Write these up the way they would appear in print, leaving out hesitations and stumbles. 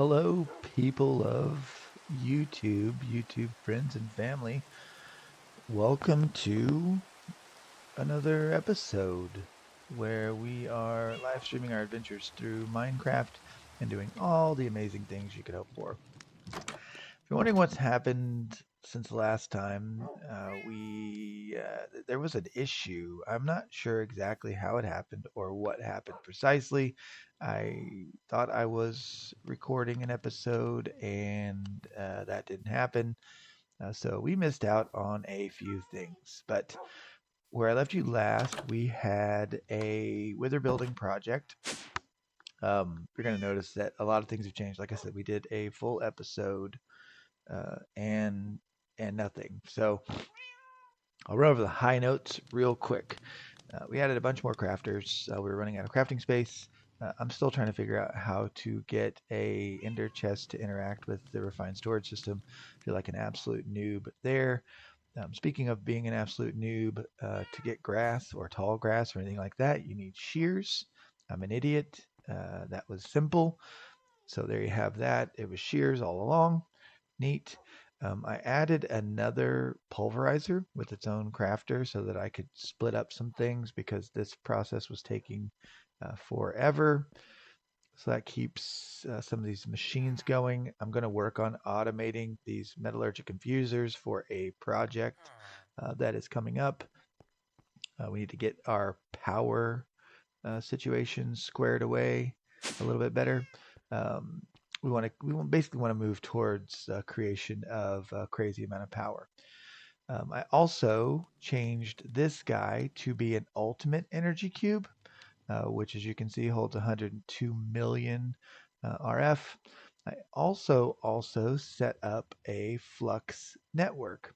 Hello, people of YouTube friends and family. Welcome to another episode where we are live streaming our adventures through Minecraft and doing all the amazing things you could hope for. If you're wondering what's happened since the last time, there was an issue. I'm not sure exactly how it happened or what happened precisely. I thought I was recording an episode, and that didn't happen. So we missed out on a few things. But where I left you last, we had a wither building project. You're going to notice that a lot of things have changed. Like I said, we did a full episode and nothing. So I'll run over the high notes real quick. We added a bunch more crafters. We were running out of crafting space. I'm still trying to figure out how to get a ender chest to interact with the refined storage system. I feel like an absolute noob there. Speaking of being an absolute noob, to get grass or tall grass or anything like that, you need shears. I'm an idiot. That was simple. So there you have that. It was shears all along. Neat. I added another pulverizer with its own crafter so that I could split up some things because this process was taking forever. So that keeps some of these machines going. I'm going to work on automating these metallurgic infusers for a project that is coming up. We need to get our power situation squared away a little bit better. Um, we basically want to move towards creation of a crazy amount of power. I also changed this guy to be an ultimate energy cube, which, as you can see, holds 102 million RF. I also set up a flux network.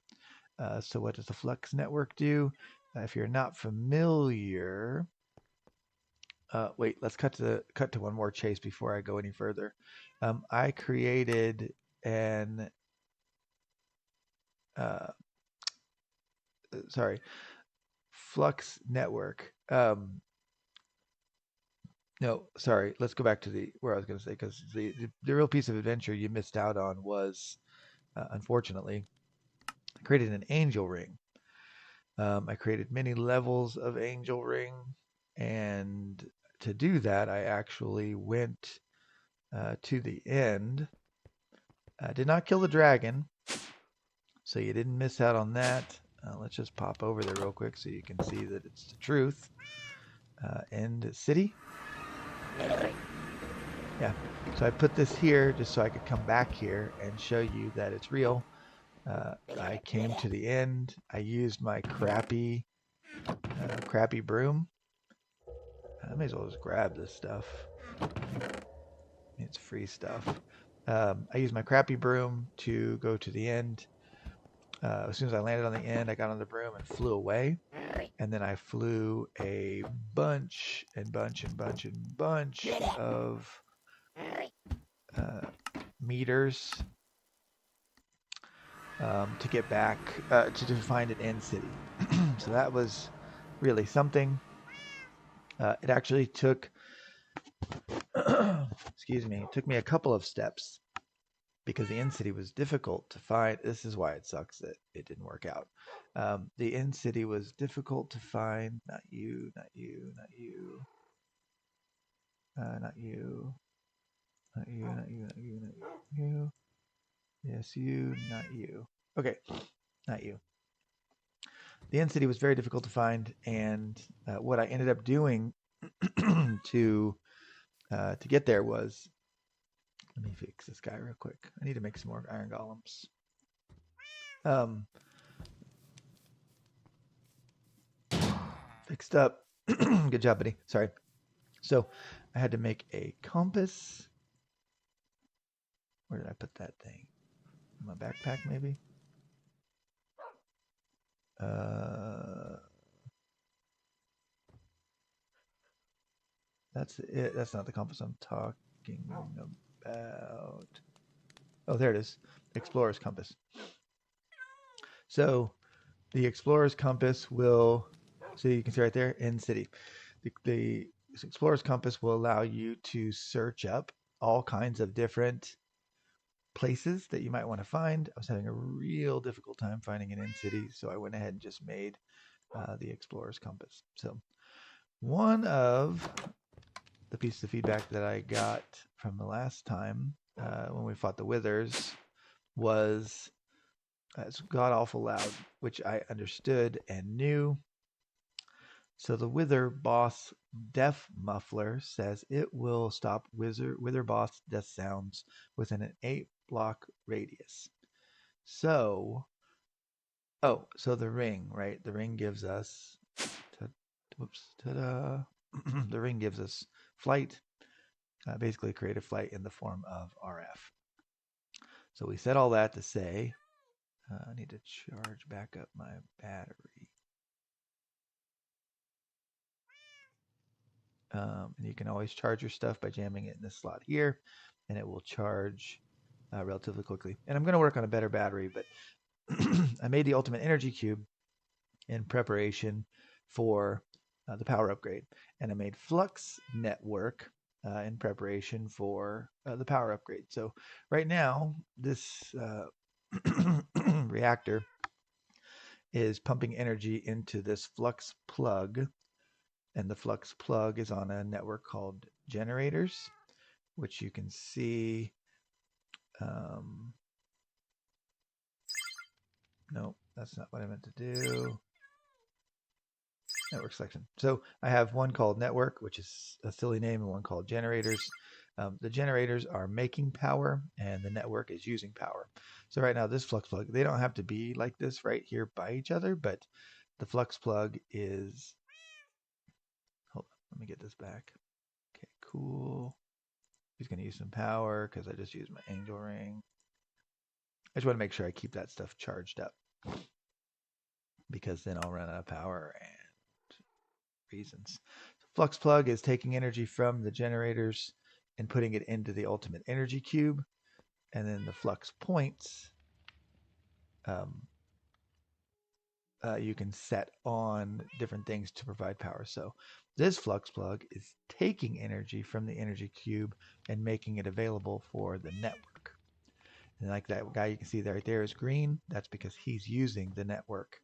So what does the flux network do? If you're not familiar, wait, let's cut to one more chase before I go any further. I created an uh, sorry, Flux network. No, sorry. Let's go back to the where I was going to say because the real piece of adventure you missed out on was, unfortunately, I created an angel ring. I created many levels of angel ring, and to do that, I actually went to the end. Did not kill the dragon, so you didn't miss out on that. Let's just pop over there real quick so you can see that it's the truth. End city. Yeah. So I put this here just so I could come back here and show you that it's real. I came to the end. I used my crappy broom. I may as well just grab this stuff. It's free stuff. I used my crappy broom to go to the end. As soon as I landed on the end, I got on the broom and flew away. And then I flew a bunch of meters to get back to find an end city. So that was really something. It actually took, excuse me, it took me a couple of steps because the end city was difficult to find. This is why it sucks that it didn't work out. The end city was difficult to find. Not you, not you, not you, not you, not you, not you, not you, not you. Yes, you, not you. Okay, not you. The end city was very difficult to find, and what I ended up doing to get there was, let me fix this guy real quick. I need to make some more iron golems. Um, Fixed up. Good job, buddy. Sorry. So I had to make a compass. Where did I put that thing? In my backpack, maybe? That's it. That's not the compass I'm talking about. Oh, there it is. Explorer's compass. So the explorer's compass will, so you can see right there, end city. The explorer's compass will allow you to search up all kinds of different places that you might want to find. I was having a real difficult time finding an in-city, so I went ahead and just made the Explorer's Compass. So one of the pieces of feedback that I got from the last time when we fought the Withers was it's god awful loud, which I understood and knew. So the Wither boss death muffler says it will stop Wither boss death sounds within an 8-block radius. So, so the ring, right? The ring gives us, ta-da. The ring gives us flight, basically creative flight in the form of RF. So we said all that to say, I need to charge back up my battery. And you can always charge your stuff by jamming it in this slot here, and it will charge relatively quickly. And I'm going to work on a better battery, but I made the Ultimate Energy Cube in preparation for the power upgrade. And I made Flux Network in preparation for the power upgrade. So right now, this reactor is pumping energy into this flux plug. And the flux plug is on a network called generators, which you can see. No, that's not what I meant to do. Network selection. So I have one called network, which is a silly name, and one called generators. The generators are making power, and the network is using power. So right now, this flux plug, they don't have to be like this right here by each other, but the flux plug is. Hold on, let me get this back. Okay, cool. He's going to use some power because I just used my angel ring. I just want to make sure I keep that stuff charged up because then I'll run out of power and reasons. Flux plug is taking energy from the generators and putting it into the ultimate energy cube. And then the flux points, you can set on different things to provide power. So this flux plug is taking energy from the energy cube and making it available for the network. And like that guy you can see right there is green. That's because he's using the network.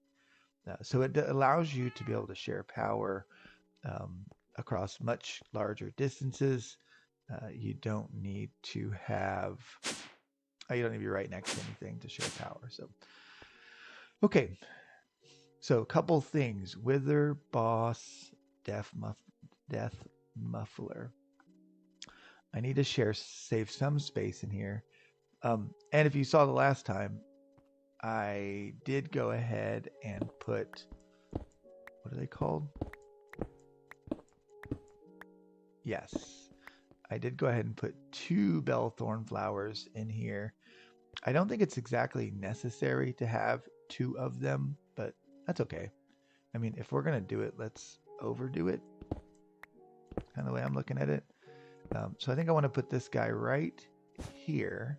So it allows you to be able to share power across much larger distances. You don't need to have, you don't need to be right next to anything to share power. So, okay. So a couple things. Wither, boss, death muffler. I need to save some space in here. And if you saw the last time, I did go ahead and put, what are they called? Yes, I did go ahead and put 2 bellthorn flowers in here. I don't think it's exactly necessary to have 2 of them, but that's okay. I mean, if we're going to do it, let's overdo it. Kind of the way I'm looking at it. So I think I want to put this guy right here.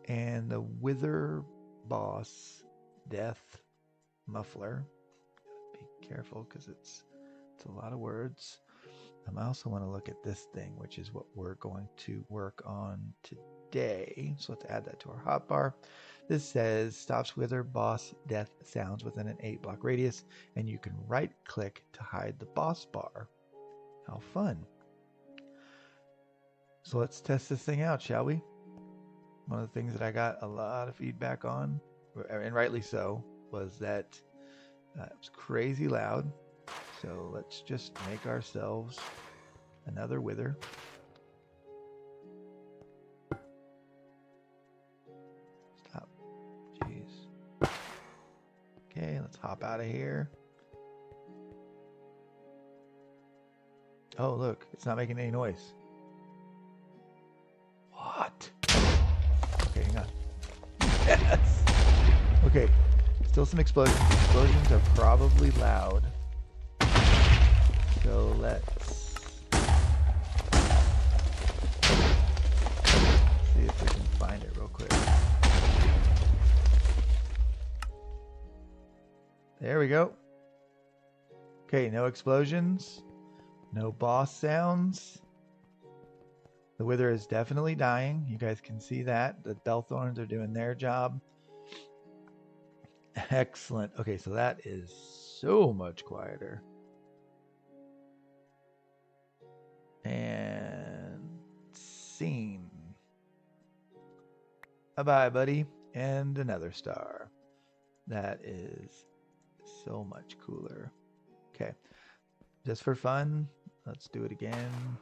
And the Wither Boss Death Muffler. Be careful because it's a lot of words. I also want to look at this thing, which is what we're going to work on today. So let's add that to our hotbar. This says stops Wither Boss Death sounds within an 8-block radius, and you can right click to hide the boss bar. How fun. So let's test this thing out, shall we? One of the things that I got a lot of feedback on, and rightly so, was that it was crazy loud. So let's just make ourselves another Wither. Stop. Jeez. Okay, let's hop out of here. Oh, look, it's not making any noise. What? Okay, hang on. Yes! Okay, still some explosions. Explosions are probably loud. So let's see if we can find it real quick. There we go. Okay, no explosions. No boss sounds. The wither is definitely dying. You guys can see that. The Delthorns are doing their job. Excellent. Okay, so that is so much quieter. And scene. Bye-bye, buddy. And another star. That is so much cooler. Okay. Just for fun, let's do it again.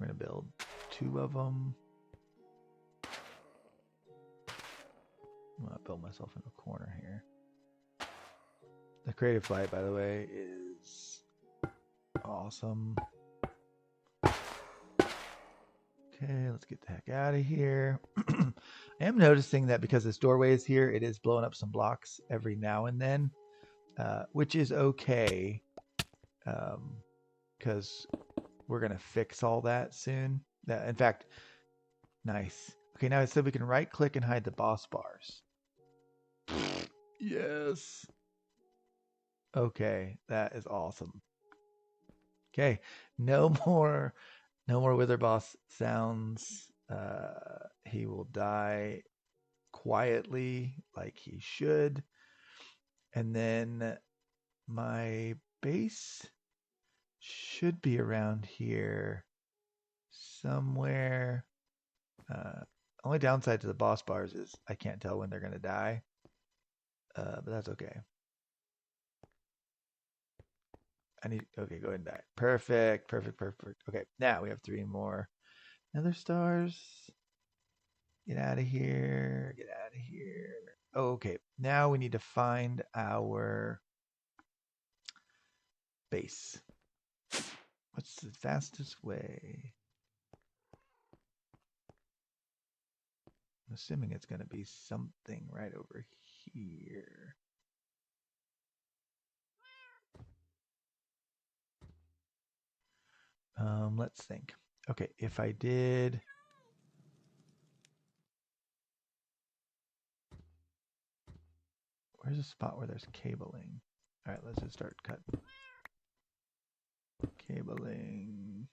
We're going to build 2 of them. I'm going to build myself in a corner here. The creative flight, by the way, is awesome. Okay, let's get the heck out of here. I am noticing that because this doorway is here, it is blowing up some blocks every now and then, which is okay, because we're going to fix all that soon. In fact, nice. Okay, now it said we can right-click and hide the boss bars. Yes. Okay, that is awesome. Okay, no more wither boss sounds. He will die quietly like he should. And then my base should be around here somewhere. Only downside to the boss bars is I can't tell when they're going to die. But that's okay. Okay, go ahead and die. Perfect. Okay, now we have 3 more nether stars. Get out of here. Okay, now we need to find our base. What's the fastest way? I'm assuming it's going to be something right over here. Let's think. Okay, if I did... Where's a spot where there's cabling? All right, let's just start cutting. Cabling.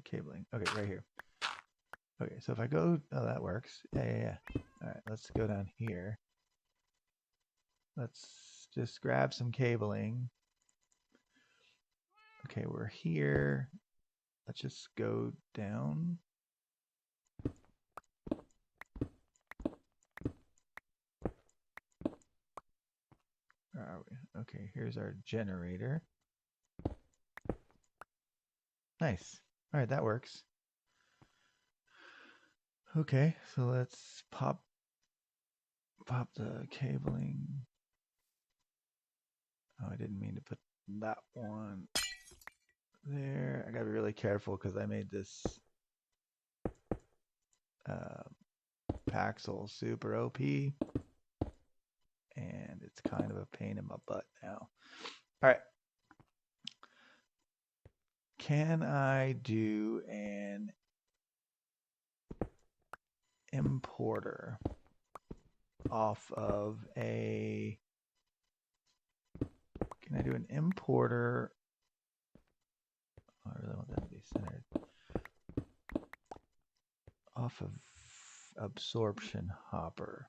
Cabling. Okay, right here. Okay, so if I go... Oh, that works. Yeah. All right, let's go down here. Let's just grab some cabling. Okay, we're here. Let's just go down. Where are we? Okay, here's our generator. Nice. All right, that works. Okay, so let's pop the cabling. Oh, I didn't mean to put that one there. I gotta be really careful because I made this Paxel super OP, and it's kind of a pain in my butt now. All right. Can I do an importer off of a... Can I do an importer? Oh, I really want that to be centered. Off of absorption hopper.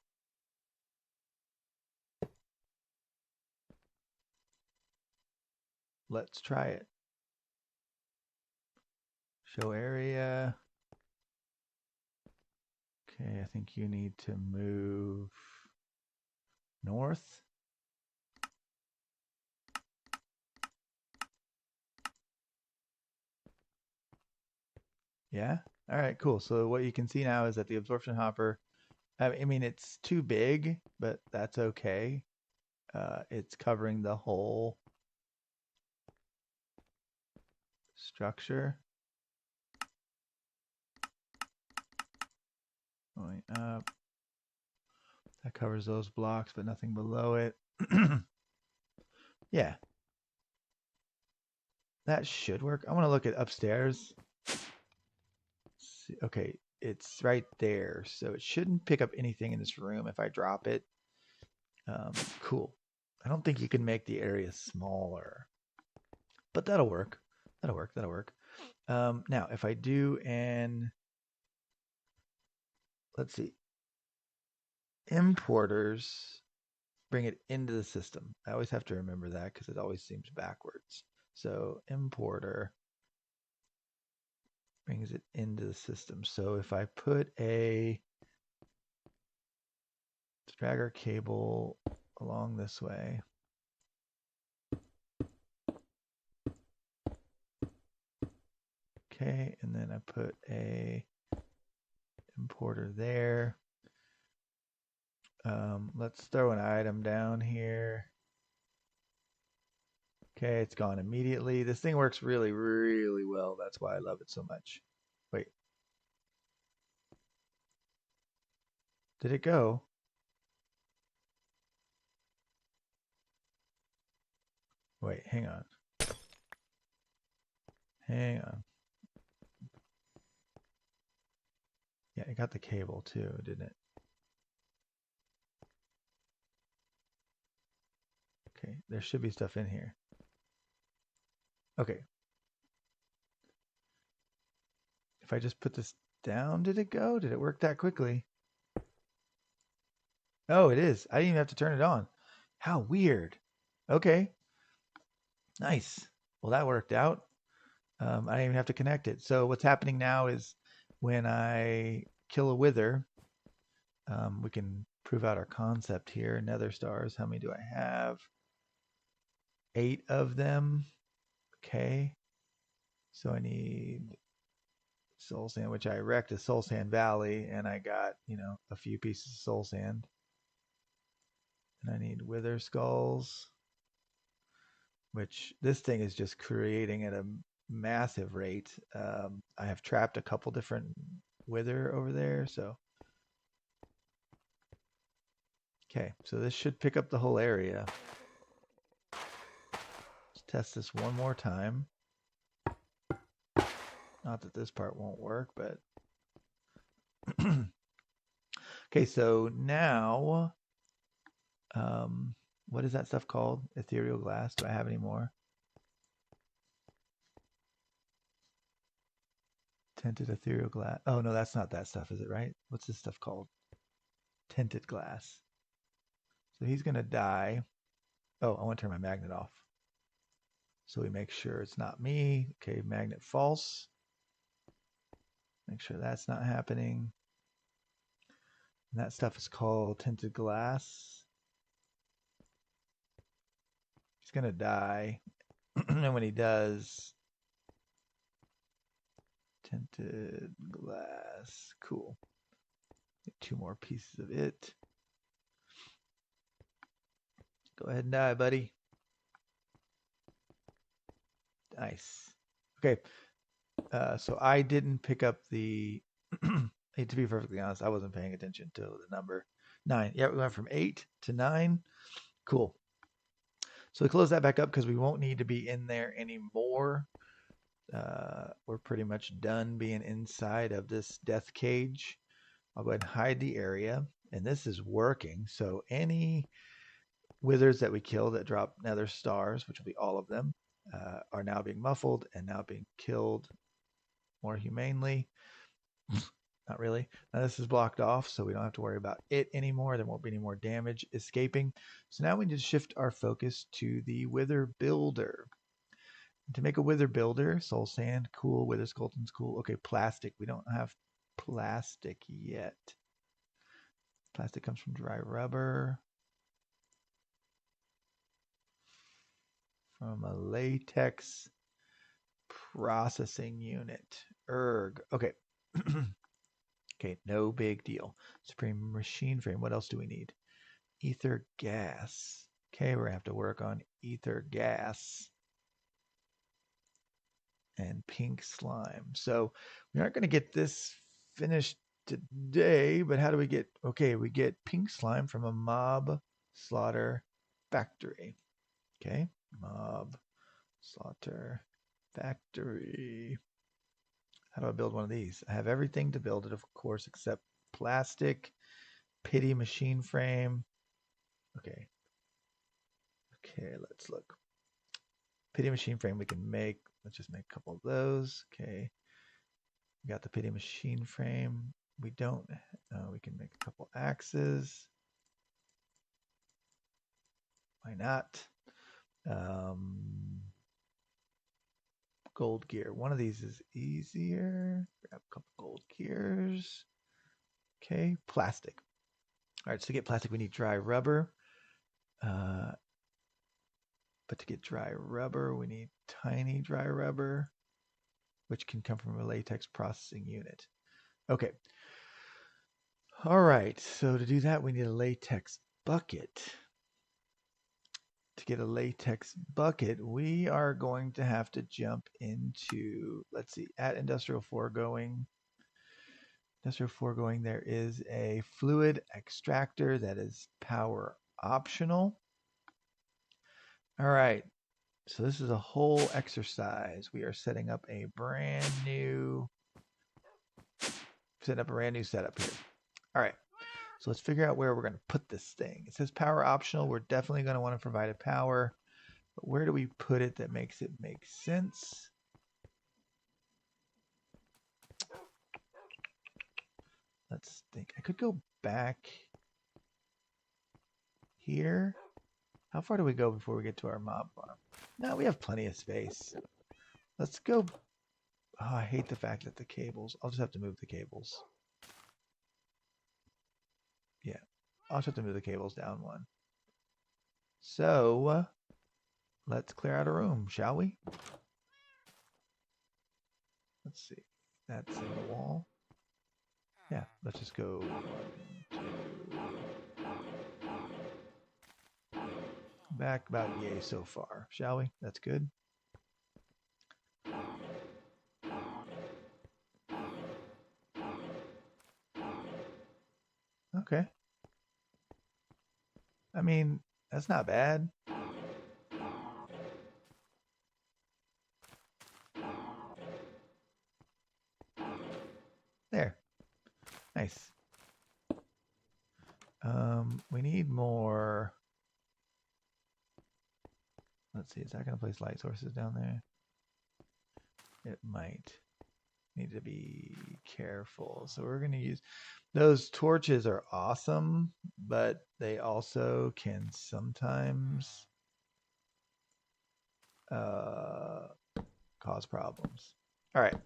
Let's try it. Show area. Okay, I think you need to move north. Yeah? All right, cool. So what you can see now is that the absorption hopper, I mean, it's too big, but that's okay. It's covering the whole structure. Going up. That covers those blocks, but nothing below it. Yeah. That should work. I want to look at upstairs. Okay, it's right there, so it shouldn't pick up anything in this room if I drop it. Cool. I don't think you can make the area smaller, but that'll work. That'll work. Now, if I do an, let's see, importers bring it into the system. I always have to remember that because it always seems backwards. So importer brings it into the system. So if I put a drag our cable along this way, okay, and then I put a importer there. Let's throw an item down here. Okay, it's gone immediately. This thing works really, really well. That's why I love it so much. Wait. Did it go? Wait, hang on. Hang on. Yeah, it got the cable too, didn't it? Okay, there should be stuff in here. Okay. If I just put this down, did it go? Did it work that quickly? Oh, it is. I didn't even have to turn it on. How weird. Okay, nice. Well, that worked out. I didn't even have to connect it. So what's happening now is when I kill a wither, we can prove out our concept here. Nether stars. How many do I have? 8 of them. Okay. So I need soul sand, which I wrecked a soul sand valley, and I got, a few pieces of soul sand. And I need wither skulls, which this thing is just creating at a massive rate. I have trapped a couple different wither over there, so okay, so this should pick up the whole area. Let's test this one more time. Not that this part won't work, but okay, so now what is that stuff called? Ethereal glass. Do I have any more? Tinted ethereal glass. Oh no, that's not that stuff, is it, right? What's this stuff called? Tinted glass. So he's gonna die. Oh, I want to turn my magnet off. So we make sure it's not me. Okay, magnet false. Make sure that's not happening. And that stuff is called tinted glass. He's gonna die. And when he does, tinted glass. Cool. Get 2 more pieces of it. Go ahead and die, buddy. Nice. Okay. So I didn't pick up the. To be perfectly honest, I wasn't paying attention to the number 9. Yeah, we went from 8 to 9. Cool. So we close that back up because we won't need to be in there anymore. We're pretty much done being inside of this death cage. I'll go ahead and hide the area, and this is working. So any withers that we kill that drop nether stars, which will be all of them, are now being muffled and now being killed more humanely. Not really. Now this is blocked off, so we don't have to worry about it anymore. There won't be any more damage escaping. So now we just shift our focus to the wither builder. To make a wither builder, soul sand, cool. Wither skeleton's cool. Okay, plastic. We don't have plastic yet. Plastic comes from dry rubber. From a latex processing unit. Erg. Okay. Okay, no big deal. Supreme machine frame. What else do we need? Ether gas. Okay, we're going to have to work on ether gas and pink slime. So we aren't going to get this finished today, but how do we get, okay, we get pink slime from a mob slaughter factory. Okay, mob slaughter factory. How do I build one of these? I have everything to build it, of course, except plastic, pity machine frame. Okay, let's look. Pity machine frame we can make. Let's just make a couple of those. Okay. We got the pity machine frame. We don't, we can make a couple axes. Why not? Gold gear. One of these is easier. Grab a couple gold gears. Okay, plastic. All right, so to get plastic, we need dry rubber. But to get dry rubber, we need tiny dry rubber, which can come from a latex processing unit. Okay. All right, so to do that, we need a latex bucket. To get a latex bucket, we are going to have to jump into, let's see, at Industrial Foregoing. Industrial Foregoing, there is a fluid extractor that is power optional. All right, so this is a whole exercise. We are setting up a brand new setup here. All right, so let's figure out where we're going to put this thing. It says power optional. We're definitely going to want to provide a power, but where do we put it that makes it make sense? Let's think. I could go back here. How far do we go before we get to our mob farm? No, we have plenty of space. Let's go. Oh, I hate the fact that the cables. I'll just have to move the cables. Yeah, I'll just have to move the cables down one. So, let's clear out a room, shall we? Let's see. That's in the wall. Yeah, let's just go 1, 2. Back about yay so far, shall we? That's good. Okay. I mean, that's not bad. There. Nice. We need more. Let's see, is that going to place light sources down there? It might. Need to be careful. So we're going to use those torches are awesome, but they also can sometimes cause problems. All right.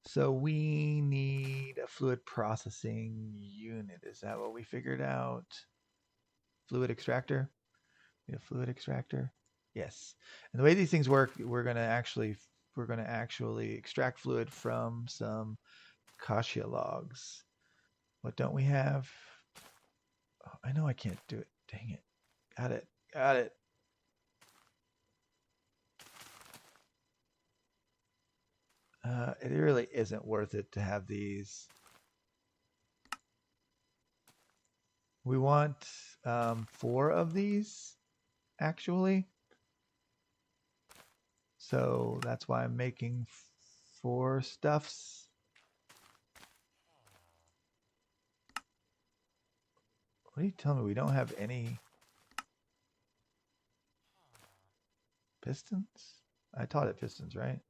So we need a fluid processing unit. Is that what we figured out? Fluid extractor? We have fluid extractor? Yes. And the way these things work, we're going to actually extract fluid from some Acacia logs. What don't we have? Oh, I know I can't do it. Dang it. Got it. Got it. It really isn't worth it to have these. We want 4 of these, actually. So that's why I'm making 4 stuffs. What are you telling me? We don't have any pistons? I taught it pistons, right?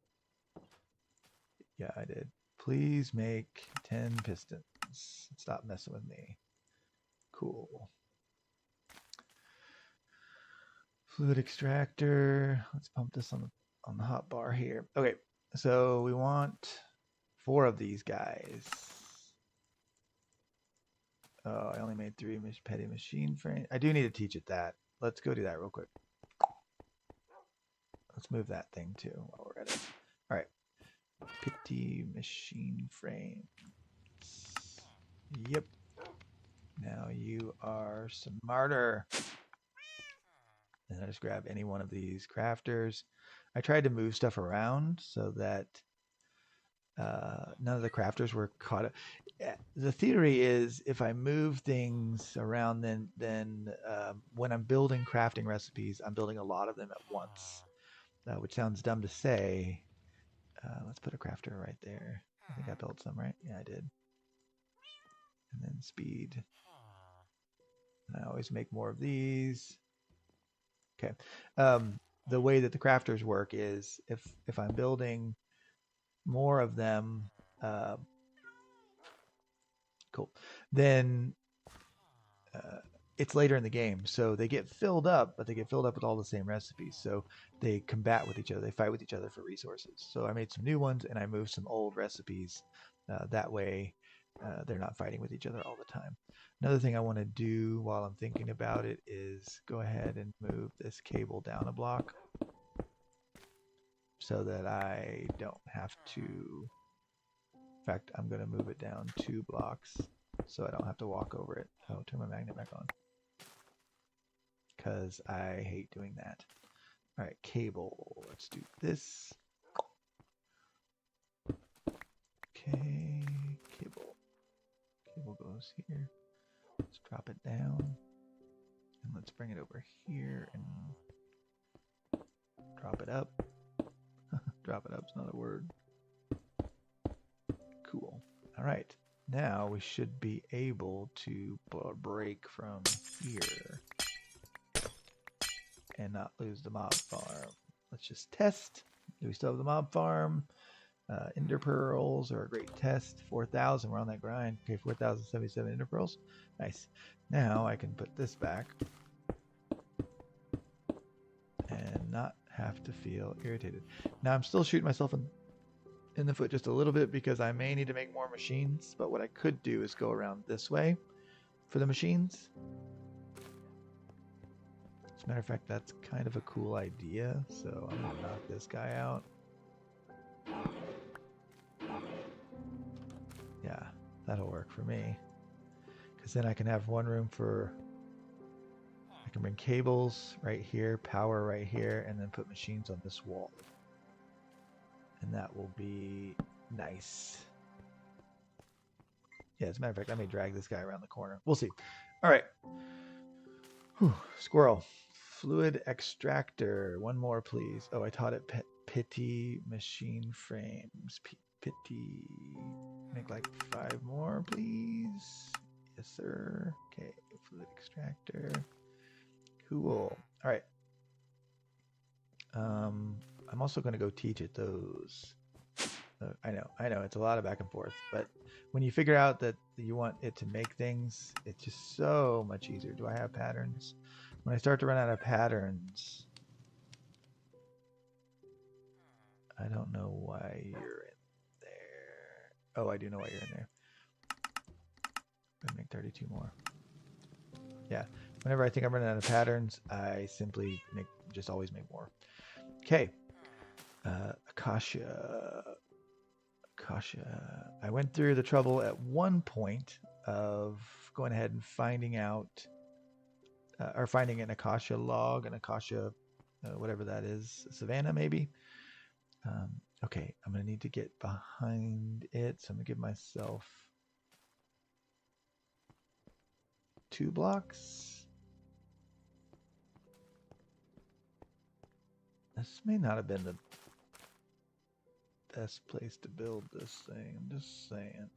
Yeah, I did. Please make 10 pistons. Stop messing with me. Cool. Fluid extractor. Let's pump this on the hot bar here. Okay, so we want 4 of these guys. Oh, I only made 3 petty machine frame. I do need to teach it that. Let's go do that real quick. Let's move that thing too while we're at it. All right. Petty machine frames. Yep. Now you are smarter. And I just grab any one of these crafters. I tried to move stuff around so that none of the crafters were caught up. The theory is if I move things around, then when I'm building crafting recipes, I'm building a lot of them at once, which sounds dumb to say. Let's put a crafter right there. I think I built some, right? Yeah, I did. And then speed. And I always make more of these. Okay. the way that the crafters work is if I'm building more of them, uh, cool, then uh, it's later in the game, so they get filled up, but they get filled up with all the same recipes. So they combat with each other, they fight with each other for resources. So I made some new ones and I moved some old recipes. That way, they're not fighting with each other all the time. Another thing I want to do while I'm thinking about it is go ahead and move this cable down a block so that I don't have to. In fact, I'm going to move it down 2 blocks so I don't have to walk over it. Oh, turn my magnet back on, because I hate doing that. All right, cable. Let's do this. Okay, cable. Cable goes here. Let's drop it down. And let's bring it over here and drop it up. Drop it up's not a word. Cool. All right. Now we should be able to break from here and not lose the mob farm. Let's just test. Do we still have the mob farm? Ender pearls are a great test. 4,000. We're on that grind. Okay, 4,077 ender pearls. Nice. Now I can put this back and not have to feel irritated. Now I'm still shooting myself in the foot just a little bit because I may need to make more machines. But what I could do is go around this way for the machines. As a matter of fact, that's kind of a cool idea. So I'm going to knock this guy out. Yeah, that'll work for me. Because then I can have one room for... I can bring cables right here, power right here, and then put machines on this wall. And that will be nice. Yeah, as a matter of fact, I may drag this guy around the corner. We'll see. All right. Whew. Squirrel. Fluid extractor. One more, please. Oh, I taught it pity machine frames. Pity. Make like 5 more, please. Yes, sir. Okay, fluid extractor. Cool. All right. I'm also going to go teach it those. I know, it's a lot of back and forth, but when you figure out that you want it to make things, it's just so much easier. Do I have patterns? When I start to run out of patterns, I don't know why you're in there. Oh, I do know why you're in there. I'm gonna make 32 more. Yeah, whenever I think I'm running out of patterns, I simply just always make more. Okay, Akasha. I went through the trouble at one point of going ahead and finding out, or finding an Akasha log, an Akasha, whatever that is, Savannah maybe. Okay, I'm going to need to get behind it, so I'm going to give myself 2 blocks. This may not have been the best place to build this thing. I'm just saying.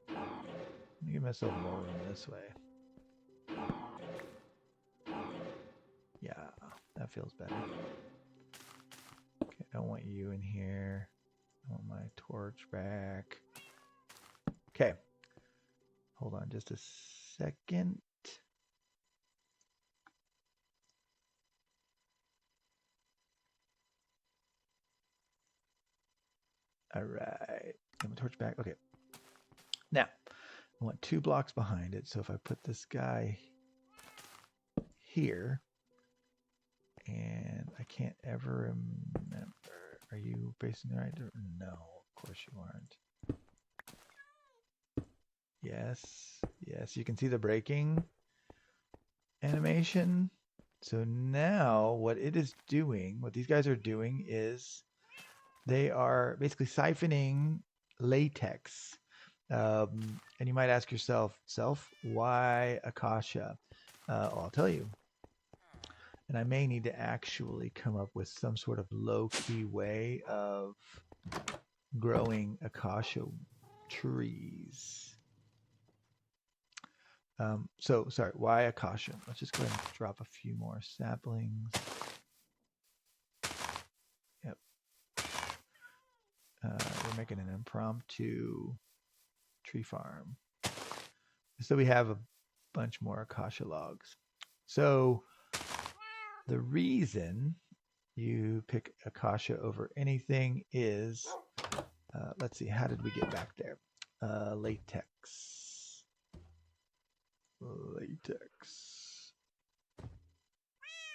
Let me give myself more room this way. Yeah, that feels better. Okay, I don't want you in here. I want my torch back. Okay. Hold on just a second. All right. Get my torch back. Okay. Now, I want 2 blocks behind it. So if I put this guy here, and I can't ever remember. Are you facing the right direction? No, of course you aren't. Yes. Yes, you can see the breaking animation. So now what it is doing, what these guys are doing is they are basically siphoning latex. And you might ask yourself, why Akasha? I'll tell you. And I may need to actually come up with some sort of low-key way of growing Akasha trees. So, sorry, why Akasha? Let's just go ahead and drop a few more saplings. making an impromptu tree farm. So we have a bunch more acacia logs. So the reason you pick acacia over anything is, let's see, how did we get back there? Latex.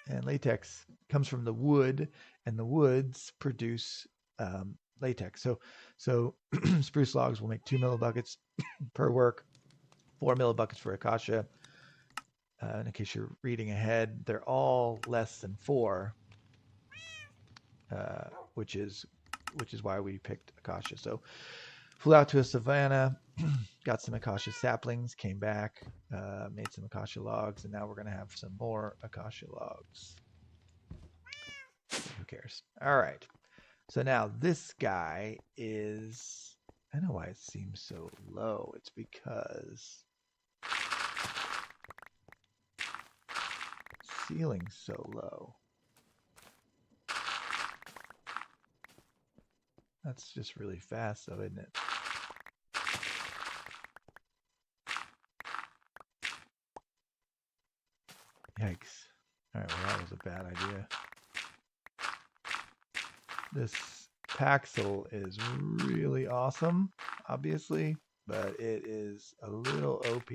And latex comes from the wood, and the woods produce latex. So spruce logs will make 2 millibuckets per work, 4 millibuckets for acacia. In case you're reading ahead, they're all less than 4, which is why we picked acacia. So flew out to a savanna, got some acacia saplings, came back, made some acacia logs, and now we're going to have some more acacia logs. Who cares? All right. So now this guy is, I know why it seems so low. It's because ceiling's so low. That's just really fast though, isn't it? Yikes. All right, well, that was a bad idea. This Paxel is really awesome, obviously, but it is a little OP.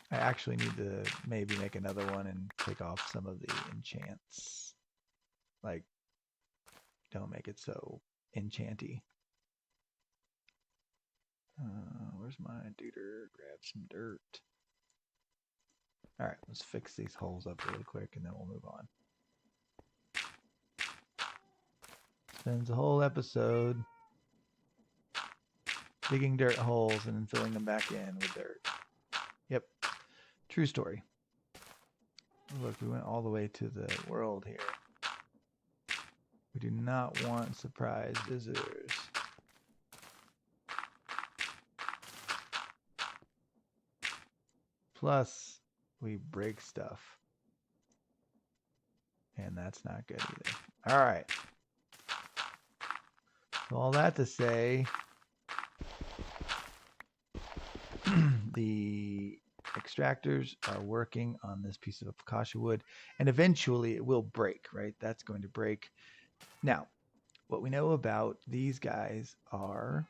I actually need to maybe make another one and take off some of the enchants. Like, don't make it so enchanty. Where's my duder? Grab some dirt. All right, let's fix these holes up really quick and then we'll move on. Spends a whole episode digging dirt holes and then filling them back in with dirt. Yep, true story. Look, we went all the way to the world here. We do not want surprise visitors. Plus, we break stuff. And that's not good either. All right. So all that to say, the extractors are working on this piece of acacia wood, and eventually it will break, right? That's going to break. Now, what we know about these guys are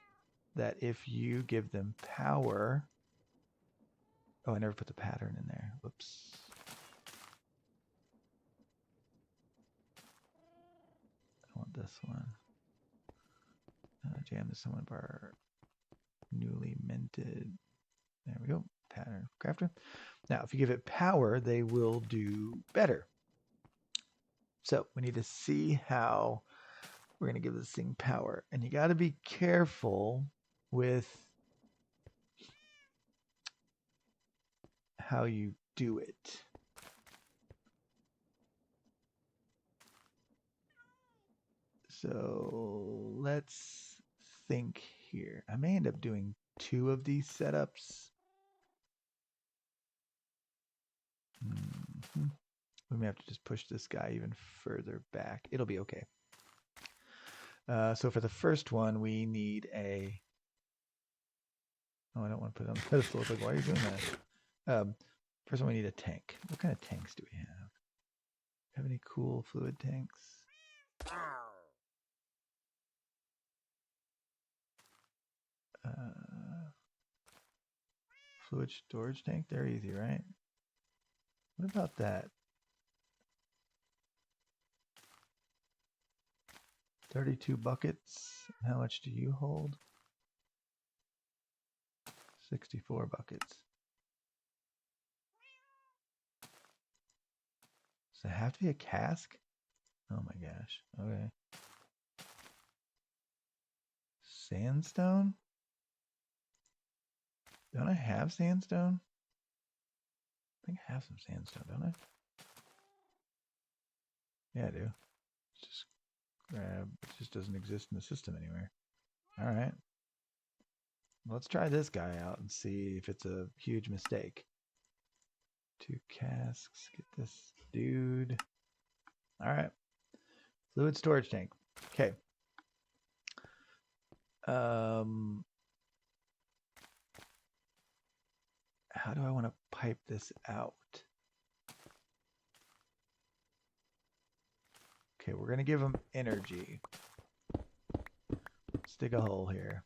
that if you give them power... Oh, I never put the pattern in there. Whoops. I want this one. Jam this in one of our newly minted. There we go. Pattern crafter. Now, if you give it power, they will do better. So we need to see how we're going to give this thing power. And you got to be careful with how you do it. So let's think here. I may end up doing 2 of these setups. We may have to just push this guy even further back. It'll be okay. So for the first one, we need a... Oh, I don't want to put it on the pedestal. It's like, why are you doing that? First one, we need a tank. What kind of tanks do we have? Have any cool fluid tanks? Fluid storage tank? They're easy, right? What about that? 32 buckets. How much do you hold? 64 buckets. Does it have to be a cask? Oh my gosh. Okay. Sandstone? Don't I have sandstone? I think I have some sandstone, don't I? Yeah, I do. Just grab. It just doesn't exist in the system anywhere. All right. Let's try this guy out and see if it's a huge mistake. 2 casks. Get this dude. All right. Fluid storage tank. Okay. How do I want to pipe this out? Okay, we're going to give them energy. Let's dig a hole here.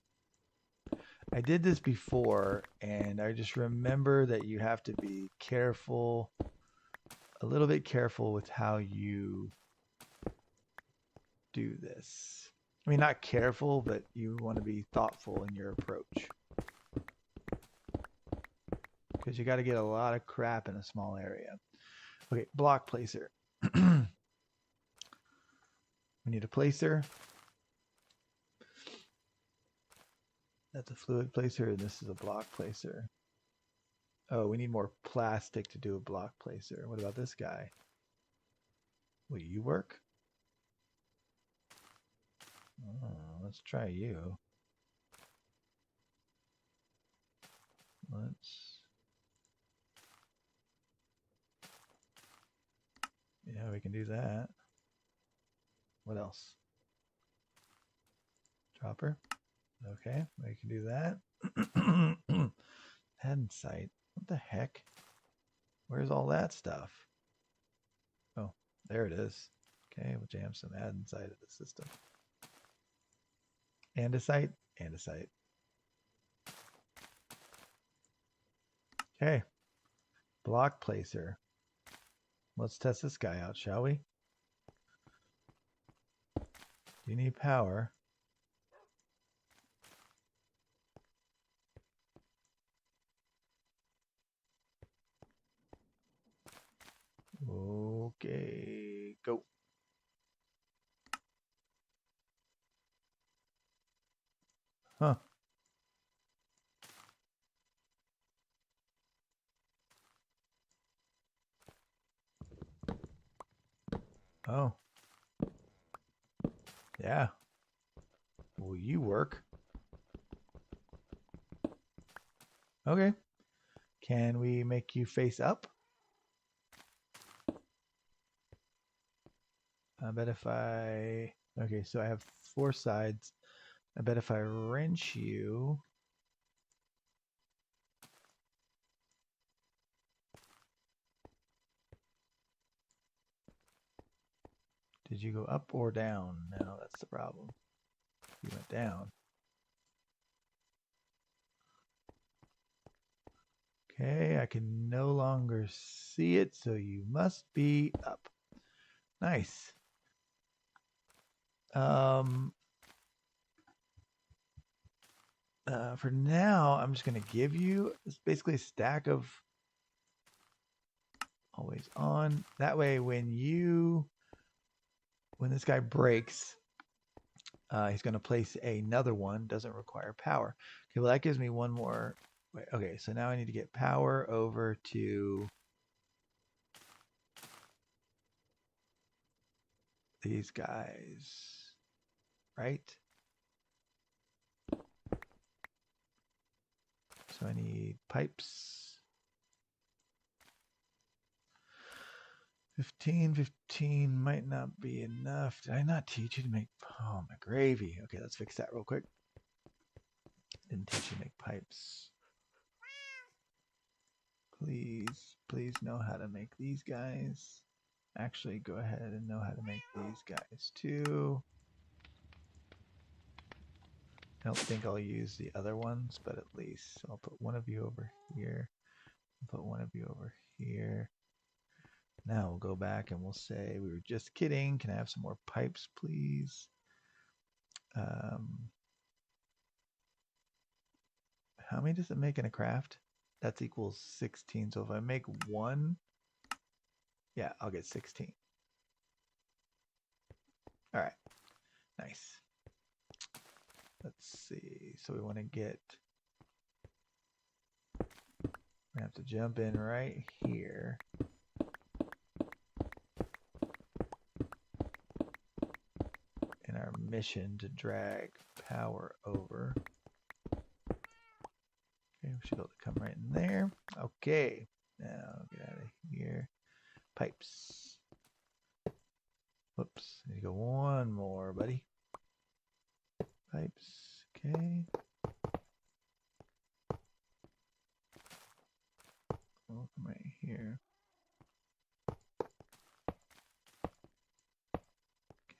I did this before, and I just remember that you have to be careful, a little bit careful with how you do this. I mean, not careful, but you want to be thoughtful in your approach. Because you got to get a lot of crap in a small area. Okay, block placer. We need a placer. That's a fluid placer, and this is a block placer. Oh, we need more plastic to do a block placer. What about this guy? Will you work? Oh, let's try you. Yeah, we can do that. What else? Dropper. Okay, we can do that. Head sight. What the heck? Where's all that stuff? Oh, there it is. Okay, we'll jam some andesite into the system. Andesite, andesite. Okay, block placer. Let's test this guy out, shall we? Do you need power? Okay, go. Huh. Oh. Yeah. Will you work? Okay. Can we make you face up? I bet if I... Okay, so I have 4 sides. I bet if I wrench you... Did you go up or down? No, that's the problem. You went down. Okay, I can no longer see it, so you must be up. Nice. For now, I'm just going to give you basically a stack of always on. That way, when this guy breaks, he's going to place another one. Doesn't require power. Okay, well that gives me one more. Wait, okay, so now I need to get power over to these guys, right? So I need pipes. 15 might not be enough. Did I not teach you to make... Oh, my gravy. Okay, let's fix that real quick. Didn't teach you to make pipes. Please know how to make these guys. Actually, go ahead and know how to make these guys too. I don't think I'll use the other ones, but at least I'll put one of you over here. I'll put one of you over here. Now we'll go back and we'll say, we were just kidding. Can I have some more pipes, please? How many does it make in a craft? That's equals 16. So if I make one, yeah, I'll get 16. All right, nice. Let's see. So we want to get, we have to jump in right here. In our mission to drag power over. Okay, we should be able to come right in there. Okay, now get out of here. Pipes. Whoops, need to go one more, buddy. Pipes. Okay. We'll come right here.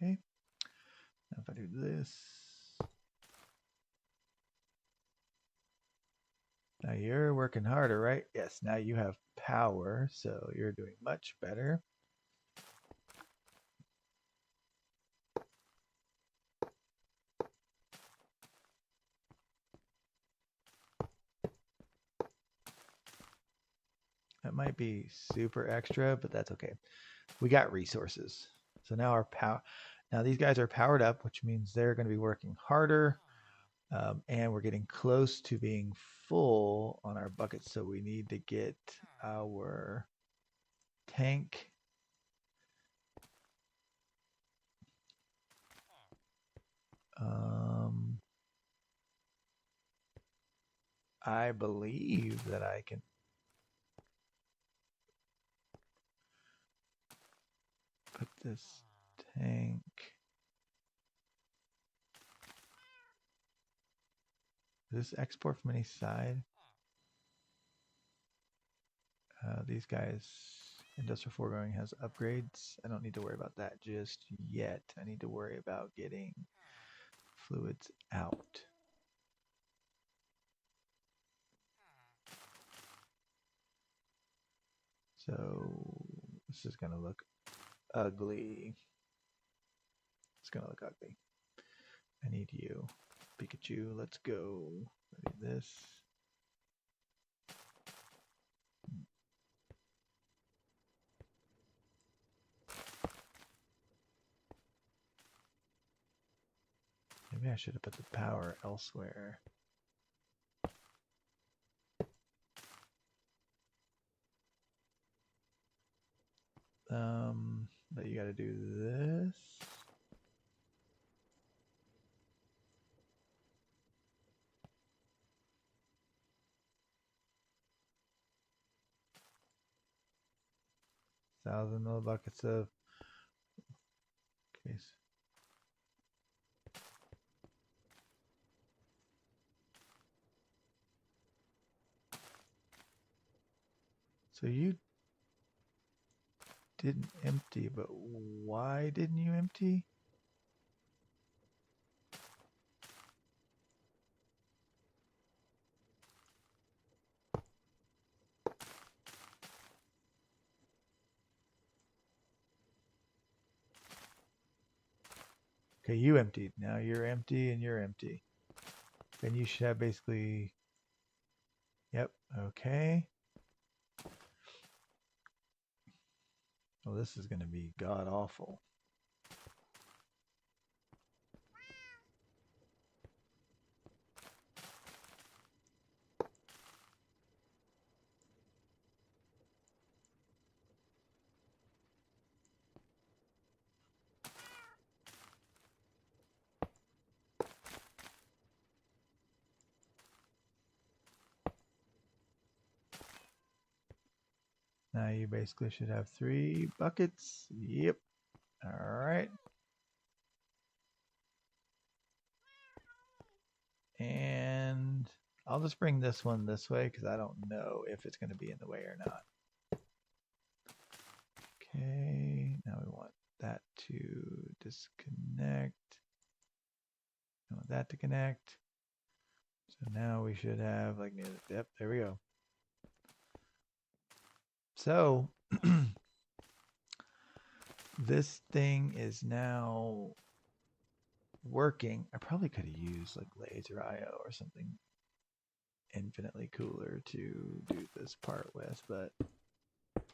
Okay. Now if I do this, now you're working harder, right? Yes, now you have power, so you're doing much better. That might be super extra, but that's okay. We got resources. So now our power, now these guys are powered up, which means they're going to be working harder. And we're getting close to being full on our buckets. So we need to get our tank. I believe that I can put this tank. Does this export from any side? These guys, Industrial Foregoing has upgrades. I don't need to worry about that just yet. I need to worry about getting fluids out. So this is going to look ugly. It's going to look ugly. I need you. Pikachu, let's go. I need this. Maybe I should have put the power elsewhere. But you got to do this. Thousand millibuckets of case. So you didn't empty, but why didn't you empty? Okay, you emptied. Now you're empty and you're empty. Then you should have basically, yep, okay. Well, this is going to be god awful. Now you basically should have 3 buckets. Yep. All right. And I'll just bring this one this way because I don't know if it's going to be in the way or not. Okay, now we want that to disconnect. I want that to connect. So now we should have like, yep, there we go. So this thing is now working. I probably could have used like laser IO or something infinitely cooler to do this part with, but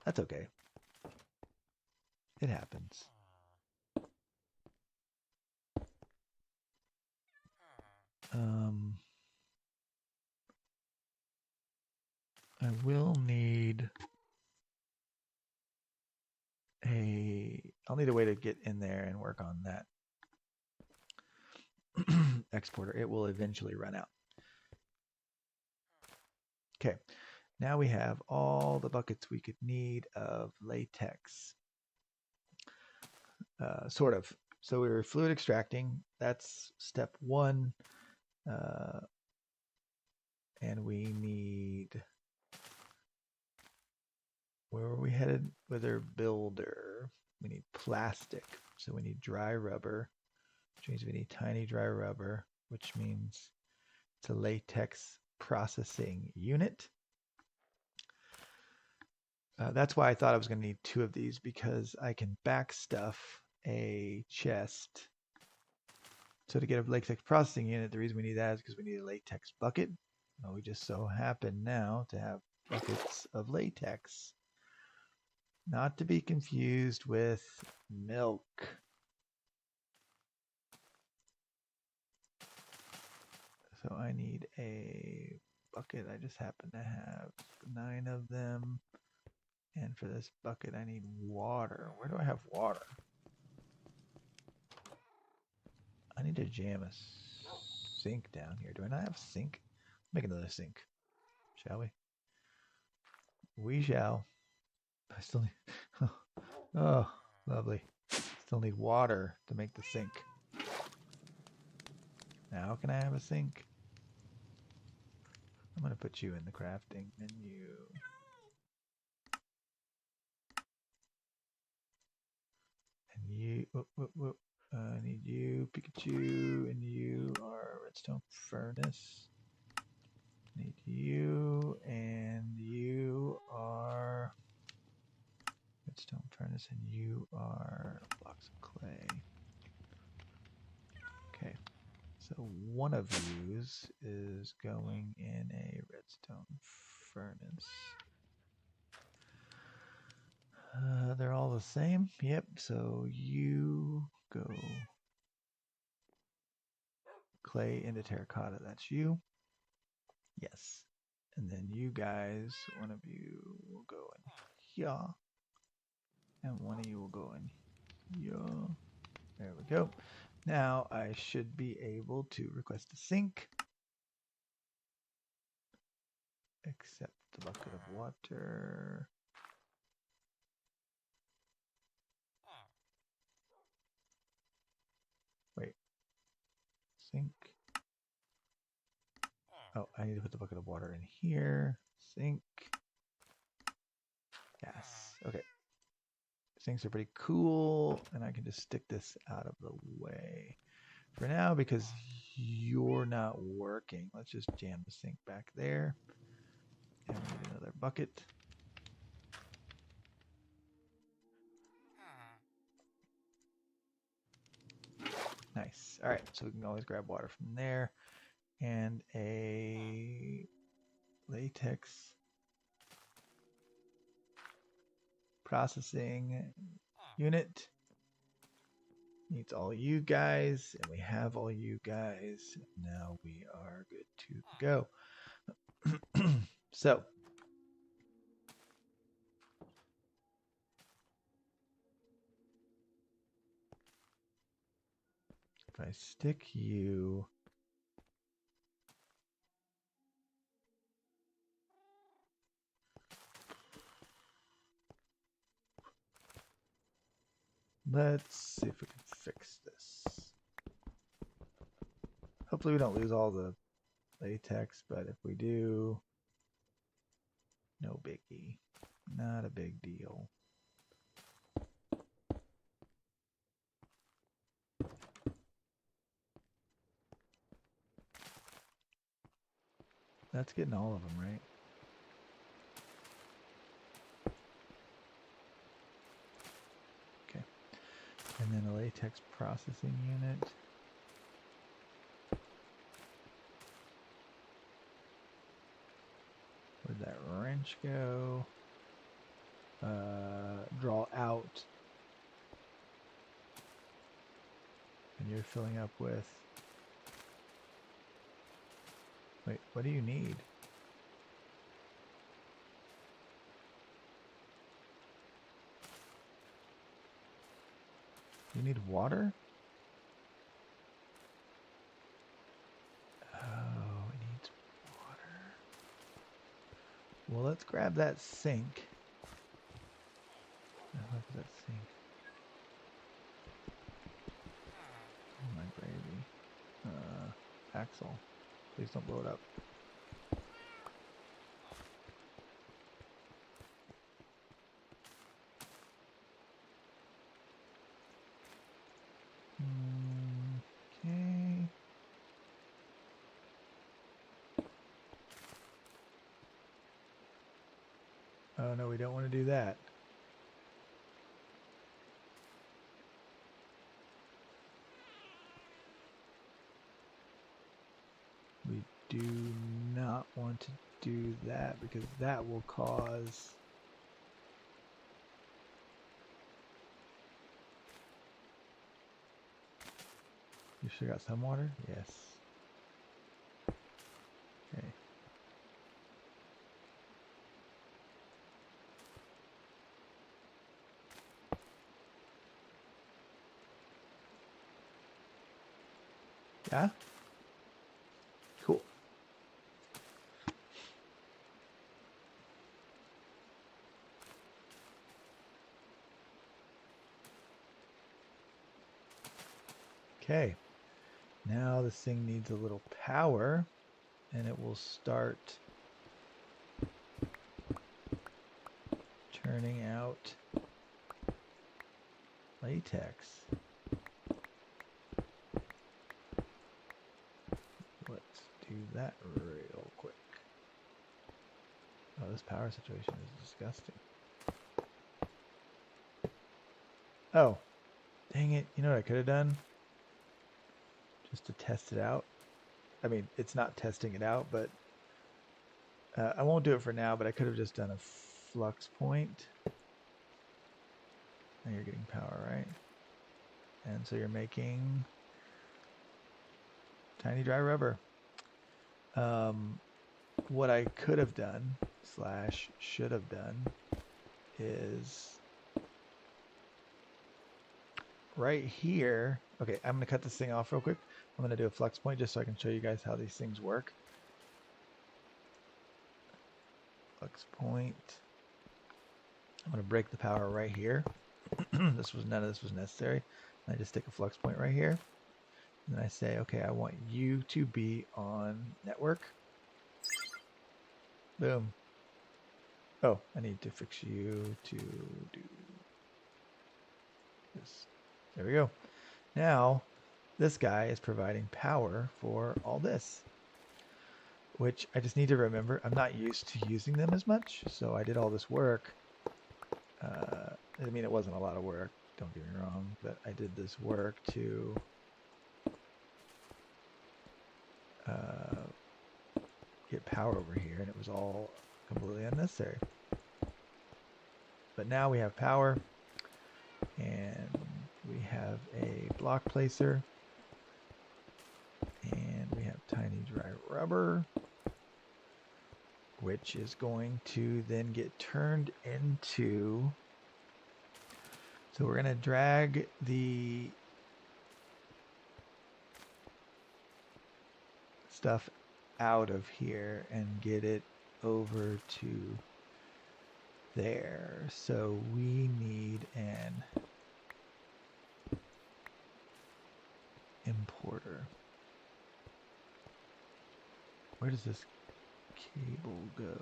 that's okay. It happens. I will need I'll need a way to get in there and work on that exporter. It will eventually run out. Okay, now we have all the buckets we could need of latex. Sort of. So we were fluid extracting. That's step 1. And we need, where were we headed with our builder? We need plastic. So we need dry rubber, which means we need tiny dry rubber, which means it's a latex processing unit. That's why I thought I was going to need 2 of these, because I can backstuff a chest. So to get a latex processing unit, the reason we need that is because we need a latex bucket. Well, we just so happen now to have buckets of latex. Not to be confused with milk. So I need a bucket. I just happen to have 9 of them. And for this bucket, I need water. Where do I have water? I need to jam a sink down here. Do I not have a sink? Make another sink, shall we? We shall. I still need... Oh, lovely. Still need water to make the sink. Now can I have a sink? I'm going to put you in the crafting menu. And you... I need you, Pikachu, and you are redstone furnace. Need you, and you are redstone furnace, and you are blocks of clay. Okay, so one of yous is going in a redstone furnace. They're all the same. Yep, so you go clay into terracotta. That's you. Yes. And then you guys, one of you will go in here. And one of you will go in here. There we go. Now I should be able to request a sink. Accept the bucket of water. Wait. Sink. Oh, I need to put the bucket of water in here. Sink. Yes. Okay. Sinks are pretty cool, and I can just stick this out of the way for now because you're not working. Let's just jam the sink back there. And we need another bucket. Nice. All right, so we can always grab water from there. And a latex processing unit. Needs all you guys, and we have all you guys. Now we are good to go. So, if I stick you... Let's see if we can fix this. Hopefully we don't lose all the latex, but if we do, no biggie. Not a big deal. That's getting all of them, right? Okay. And then a latex processing unit. Where'd that wrench go? Draw out. And you're filling up with... Wait, what do you need? You need water? Oh, it needs water. Well, let's grab that sink. Look at that sink. Oh, my gravy. Axle. Please don't blow it up. Okay. Oh no, we don't want to do that. We do not want to do that because that will cause... You sure got some water? Yes. Okay. Yeah? Cool. Okay. Now this thing needs a little power and it will start turning out latex. Let's do that real quick. Oh, this power situation is disgusting. Oh, dang it. You know what I could have done? Just to test it out. I mean, it's not testing it out, but I won't do it for now, but I could have just done a flux point. Now you're getting power, right? And so you're making tiny dry rubber. What I could have done / should have done is right here. Okay, I'm going to cut this thing off real quick. I'm going to do a flux point just so I can show you guys how these things work. Flux point. I'm going to break the power right here. None of this was necessary. I just take a flux point right here. And then I say, okay, I want you to be on network. Boom. Oh, I need to fix you to do this. There we go. Now, this guy is providing power for all this, which I just need to remember. I'm not used to using them as much, so I did all this work. I mean, it wasn't a lot of work, don't get me wrong, but I did this work to get power over here, and it was all completely unnecessary. But now we have power, and we have a block placer, and we have tiny dry rubber, which is going to then get turned into... So we're going to drag the stuff out of here and get it over to there. So we need an importer. Where does this cable go?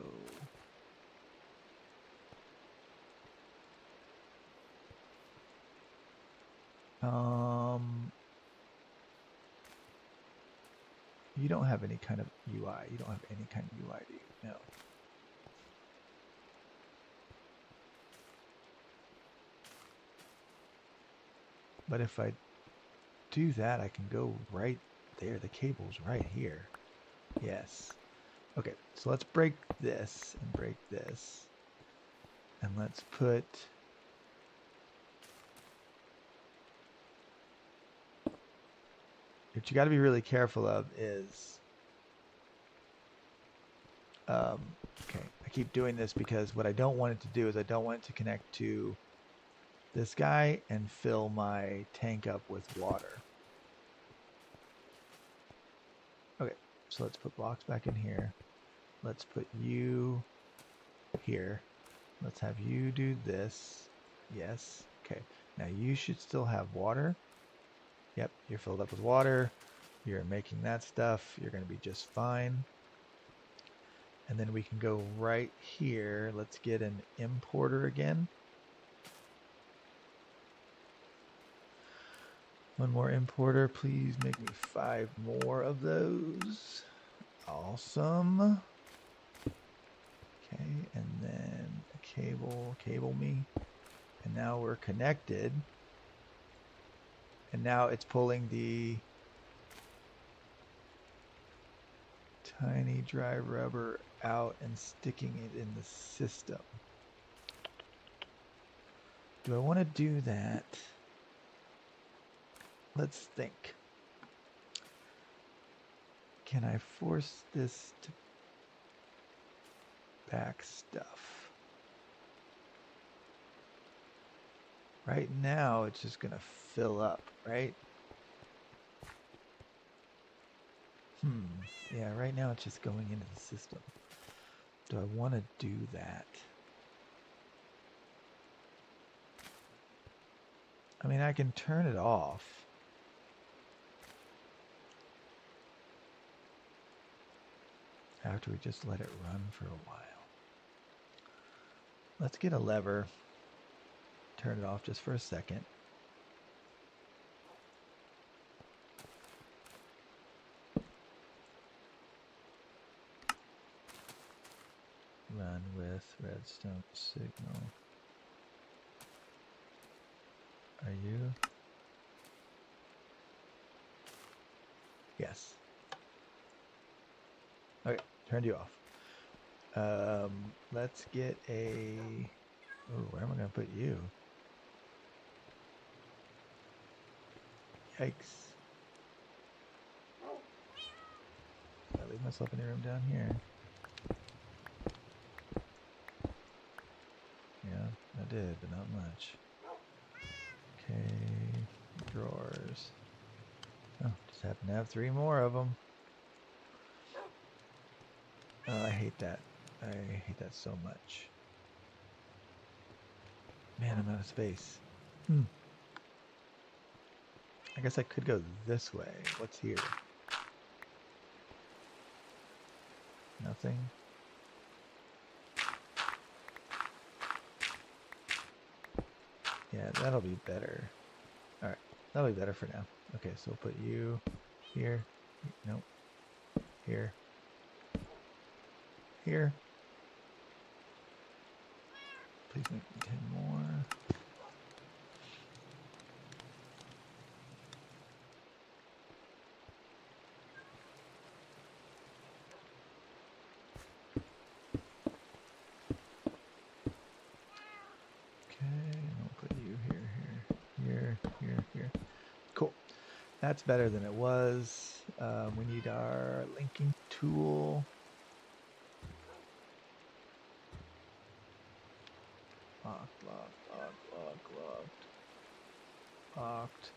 You don't have any kind of UI. You don't have any kind of UI, do you? No. But if I do that, I can go right there. The cable's right here. Yes. Okay, so let's break this and break this. And let's put... What you got to be really careful of is... okay, I keep doing this because what I don't want it to do is I don't want it to connect to this guy and fill my tank up with water. Okay, so let's put blocks back in here. Let's put you here. Let's have you do this. Yes. Okay. Now you should still have water. Yep, you're filled up with water. You're making that stuff. You're going to be just fine. And then we can go right here. Let's get an importer again. One more importer. Please make me 5 more of those. Awesome. Okay, and then a cable me. And now we're connected. And now it's pulling the tiny dry rubber out and sticking it in the system. Do I want to do that? Let's think. Can I force this to back stuff? Right now, it's just going to fill up, right? Yeah, right now it's just going into the system. Do I want to do that? I mean, I can turn it off. After we just let it run for a while. Let's get a lever. Turn it off just for a second. Run with redstone signal. Are you? Yes. Okay, turned you off. Let's get a... Oh, where am I going to put you? Yikes. I leave myself any room down here. Yeah, I did, but not much. Okay, drawers. Oh, just happen to have 3 more of them. Oh, I hate that. I hate that so much. Man, I'm out of space. I guess I could go this way. What's here? Nothing. Yeah, that'll be better. Alright, that'll be better for now. Okay, so we'll put you here. Nope. Here. Here. Please make me 10 more. Okay, and I'll put you here. Cool. That's better than it was. We need our linking tool. Locked.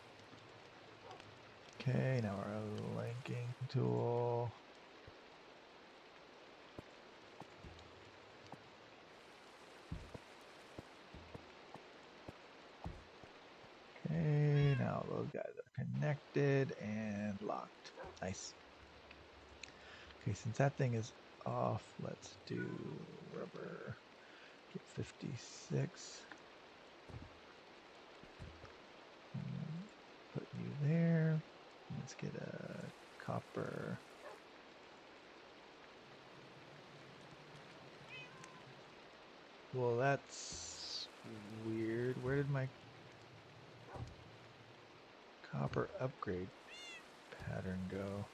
Okay, now our linking tool. Okay, now those guys are connected and locked. Nice. Okay, since that thing is off, let's do rubber. Get 56. Put you there. Let's get a copper. Well, that's weird. Where did my copper upgrade pattern go?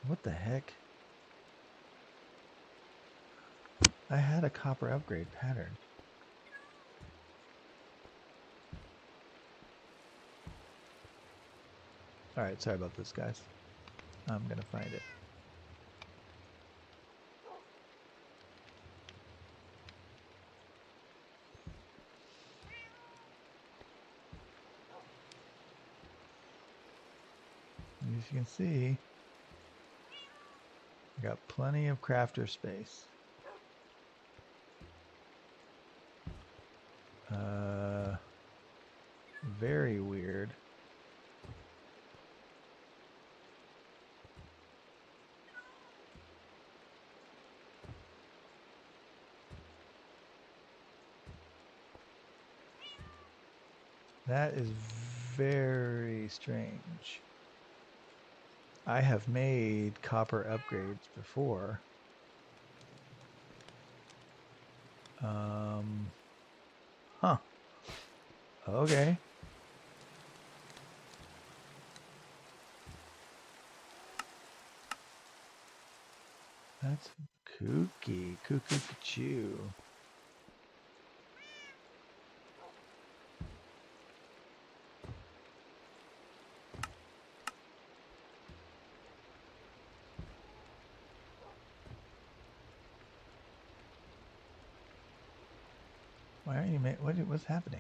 What the heck? I had a copper upgrade pattern. Alright, sorry about this, guys. I'm gonna find it. As you can see, I got plenty of crafter space. Very weird. That is very strange. I have made copper upgrades before. Huh. Okay. That's kooky. Cuckoo-choo. Why aren't you what's happening?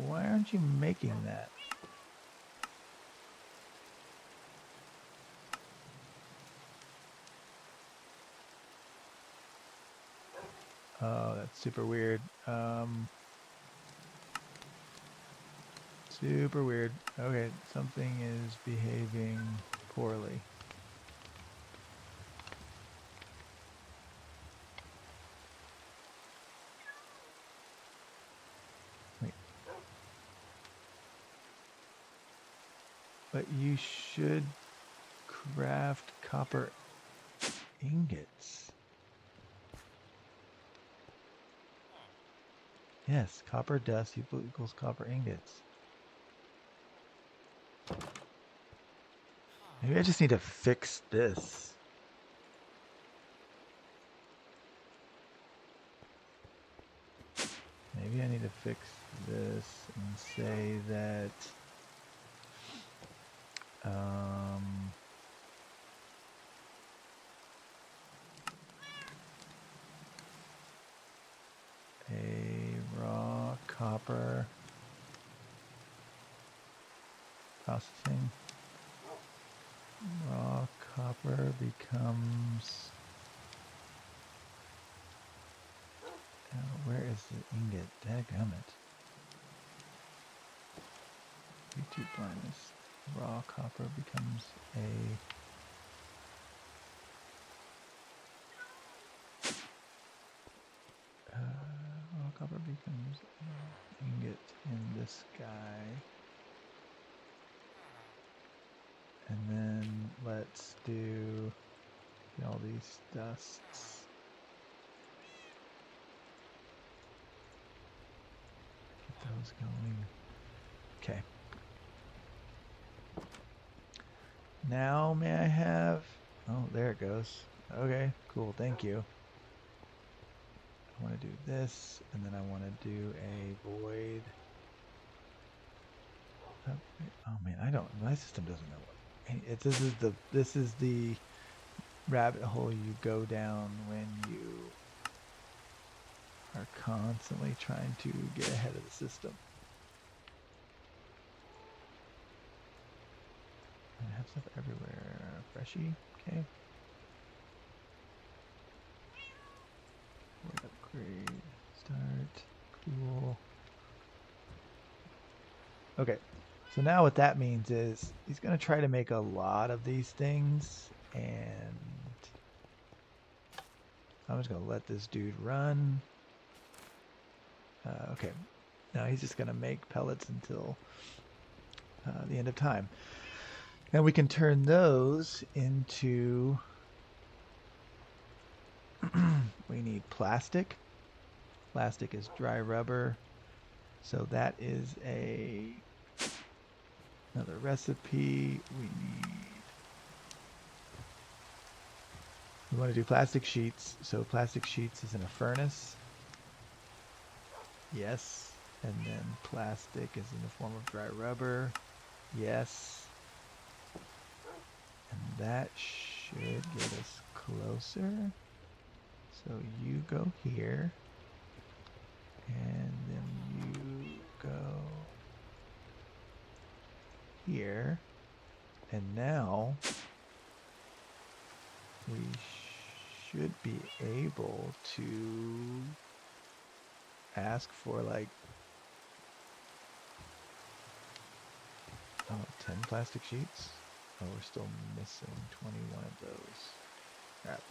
Why aren't you making that? Oh, that's super weird. Super weird. Okay, something is behaving poorly. Wait. But you should craft copper ingots. Yes, copper dust equals copper ingots. Maybe I just need to fix this. Maybe I need to fix this and say that a raw copper processing. Raw copper becomes... where is the ingot? Dadgummit. YouTube blindness. Raw copper becomes a... raw copper becomes an ingot in this guy. And then let's do all these dusts. Get those going. Okay. Now may I have... oh, there it goes. Okay, cool, thank you. I want to do this, and then I want to do a void. Oh man, my system doesn't know what. This is the rabbit hole you go down when you are constantly trying to get ahead of the system. I have stuff everywhere. Freshy, okay. Upgrade, start, cool. Okay, so now what that means is he's going to try to make a lot of these things, and I'm just going to let this dude run. Okay, now he's just going to make pellets until the end of time. And we can turn those into... we need plastic. Plastic is dry rubber. So that is another recipe. We want to do plastic sheets. So plastic sheets is in a furnace. Yes. And then plastic is in the form of dry rubber. Yes. And that should get us closer. So you go here. And now we should be able to ask for like 10 plastic sheets. Oh, we're still missing 21 of those. Crap.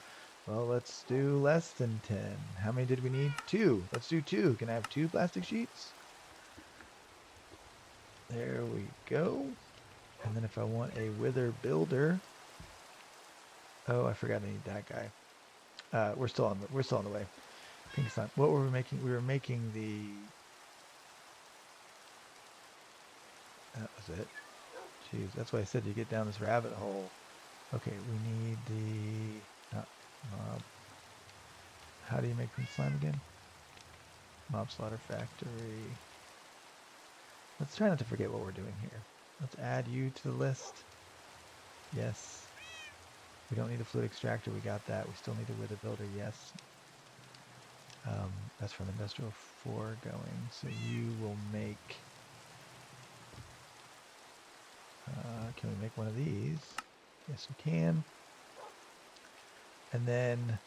Well, let's do less than 10. How many did we need? 2. Let's do 2. Can I have 2 plastic sheets? There we go. And then if I want a wither builder, oh, I forgot I need that guy. We're still on the way. Pink slime. What were we making? We were making the. That was it. Jeez, that's why I said you get down this rabbit hole. Okay, we need the mob. How do you make pink slime again? Mob slaughter factory. Let's try not to forget what we're doing here. Let's add you to the list. Yes. We don't need a fluid extractor. We got that. We still need a wither builder. Yes. That's from industrial foregoing. So you will make. Can we make one of these? Yes, we can. And then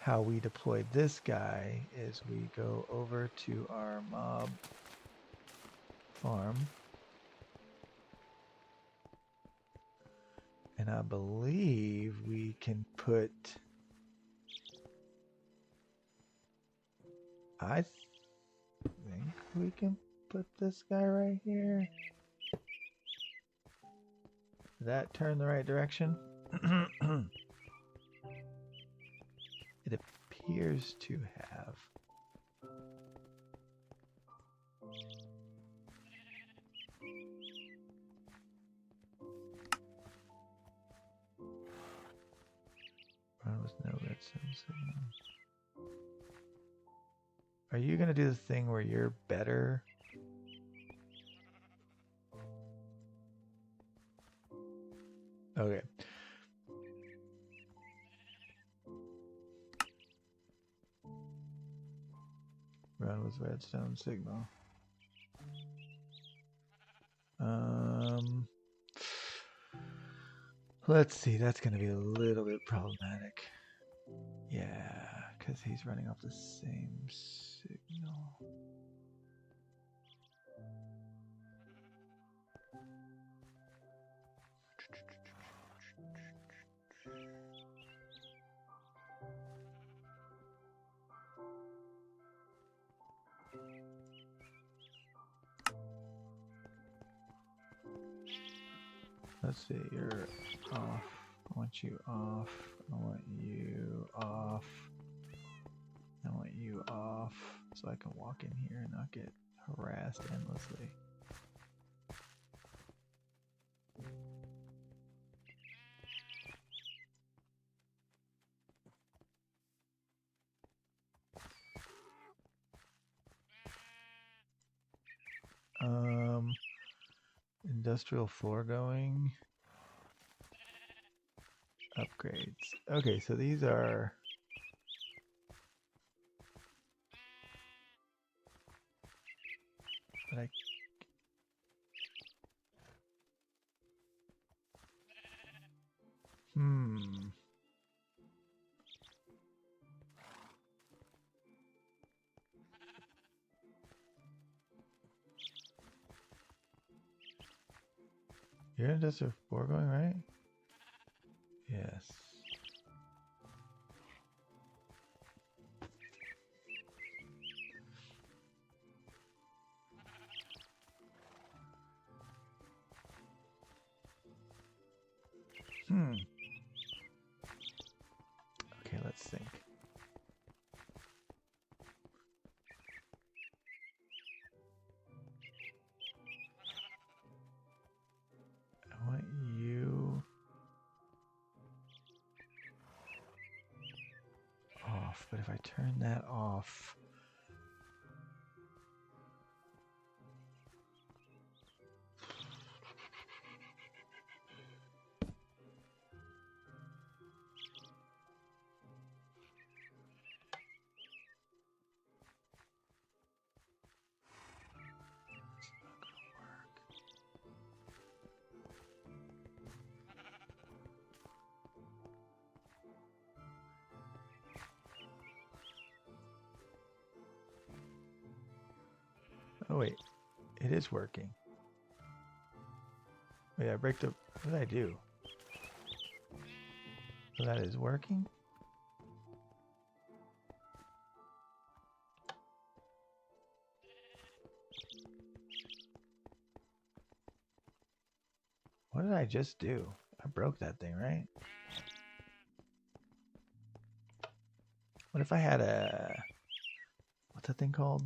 how we deploy this guy is we go over to our mob farm. And I believe we can put... I think we can put this guy right here. Did that turn the right direction? It appears to have. Run with no redstone signal. Are you going to do the thing where you're better? Okay. Run with redstone signal. Let's see. That's going to be a little bit problematic. Yeah, because he's running off the same signal. Let's see, you're off. I want you off. I want you off. I want you off so I can walk in here and not get harassed endlessly. Industrial foregoing. Upgrades. Okay, so these are... But I... You're industrial foregoing, right? Yes. Okay, let's think. I want you off, but if I turn that off, Oh wait, it is working. Wait, I break the... What did I do? So that is working? What did I just do? I broke that thing, right? What if I had a... What's that thing called?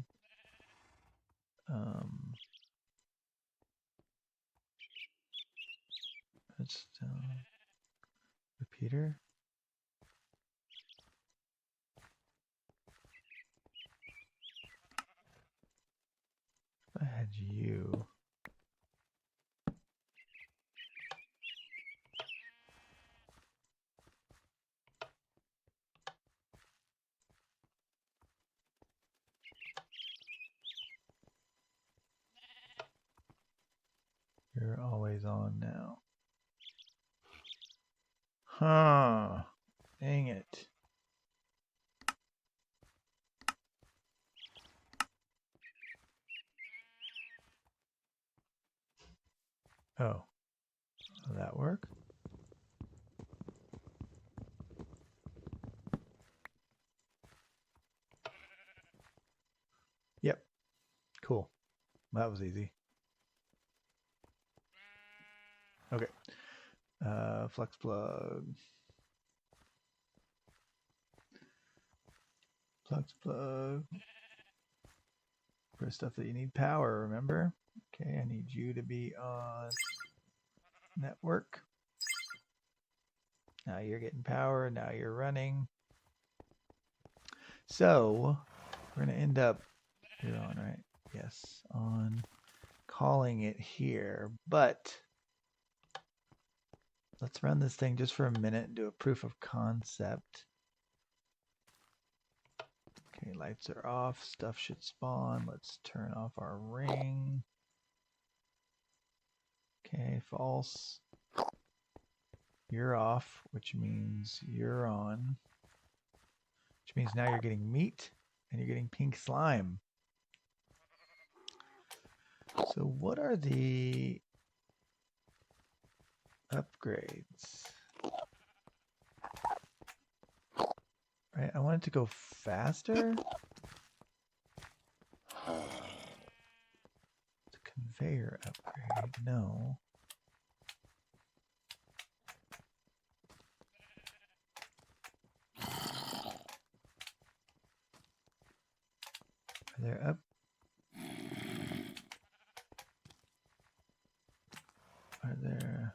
It's repeater. If I had you. You're always on now. Huh. Dang it. Oh. Will that work? Yep. Cool. That was easy. Okay. Flex plug. Flex plug. For stuff that you need power, remember? Okay, I need you to be on network. Now you're getting power. Now you're running. So we're going to end up, you're on, right? Yes, on calling it here. But let's run this thing just for a minute and do a proof of concept. Okay, lights are off. Stuff should spawn. Let's turn off our ring. Okay, false. You're off, which means you're on. Which means now you're getting meat and you're getting pink slime. So what are the upgrades? Right, I want it to go faster. It's a conveyor upgrade. No. Are there up? Are there?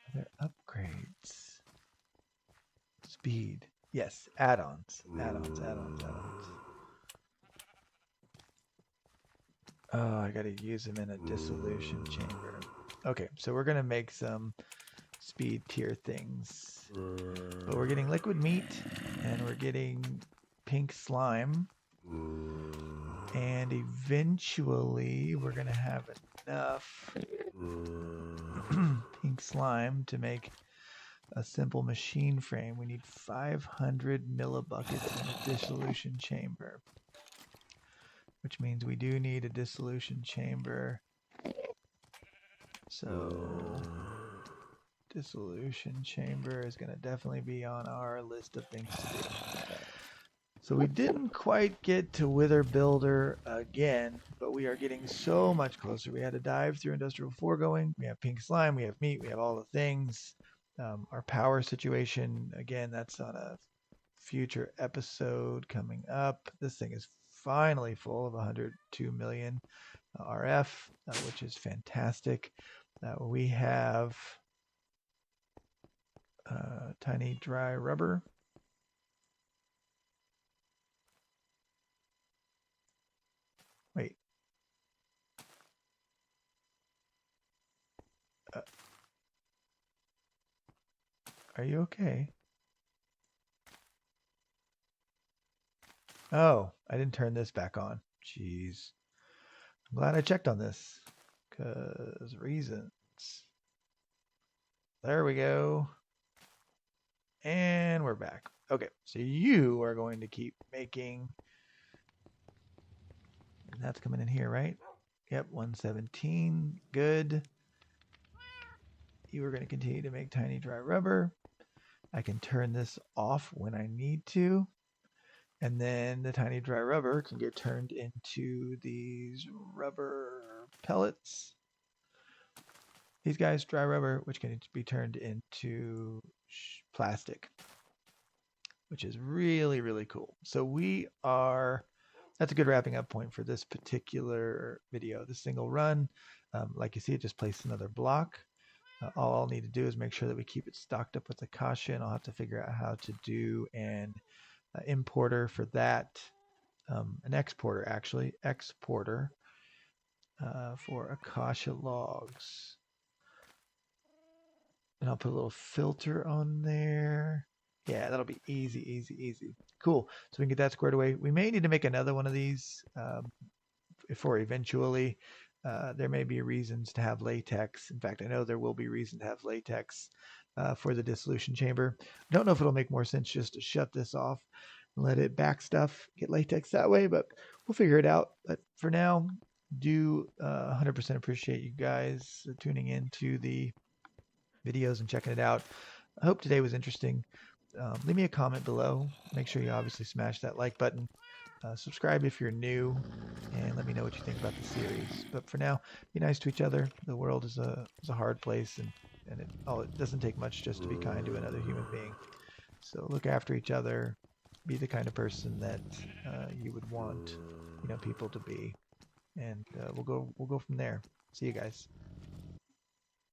Are there upgrades? Speed. Yes, add-ons. Add-ons, add-ons, add-ons. Oh, I gotta use them in a dissolution chamber. Okay, so we're gonna make some speed tier things. But we're getting liquid meat and we're getting pink slime. And eventually we're gonna have enough pink slime to make a simple machine frame. We need 500 millibuckets in a dissolution chamber, which means we do need a dissolution chamber. So dissolution chamber is going to definitely be on our list of things to do. So we didn't quite get to Wither Builder again, but we are getting so much closer. We had to dive through Industrial Foregoing. We have pink slime, we have meat, we have all the things. Our power situation, again, that's on a future episode coming up. This thing is finally full of 102 million RF, which is fantastic. We have tiny dry rubber. Wait. Are you okay? Oh, I didn't turn this back on. Jeez. I'm glad I checked on this. Because reasons. There we go. And we're back. Okay, so you are going to keep making, that's coming in here, right? Yep, 117, good. You are going to continue to make tiny dry rubber. I can turn this off when I need to. And then the tiny dry rubber can get turned into these rubber pellets. These guys, dry rubber, which can be turned into plastic, which is really, really cool. So that's a good wrapping up point for this particular video. This single run, like you see, it just placed another block. All I'll need to do is make sure that we keep it stocked up with Akasha, and I'll have to figure out how to do an importer for that, an exporter actually, exporter for Akasha logs. And I'll put a little filter on there. Yeah, that'll be easy, easy, easy. Cool. So we can get that squared away. We may need to make another one of these for eventually. There may be reasons to have latex. In fact, I know there will be reason to have latex for the dissolution chamber. I don't know if it'll make more sense just to shut this off and let it back stuff, get latex that way, but we'll figure it out. But for now, do 100% appreciate you guys tuning in to the videos and checking it out. I hope today was interesting. Leave me a comment below. Make sure you obviously smash that like button. Subscribe if you're new, and let me know what you think about the series. But for now, be nice to each other. The world is a hard place, and it doesn't take much just to be kind to another human being. So look after each other. Be the kind of person that you would want, people to be, and we'll go from there. See you guys.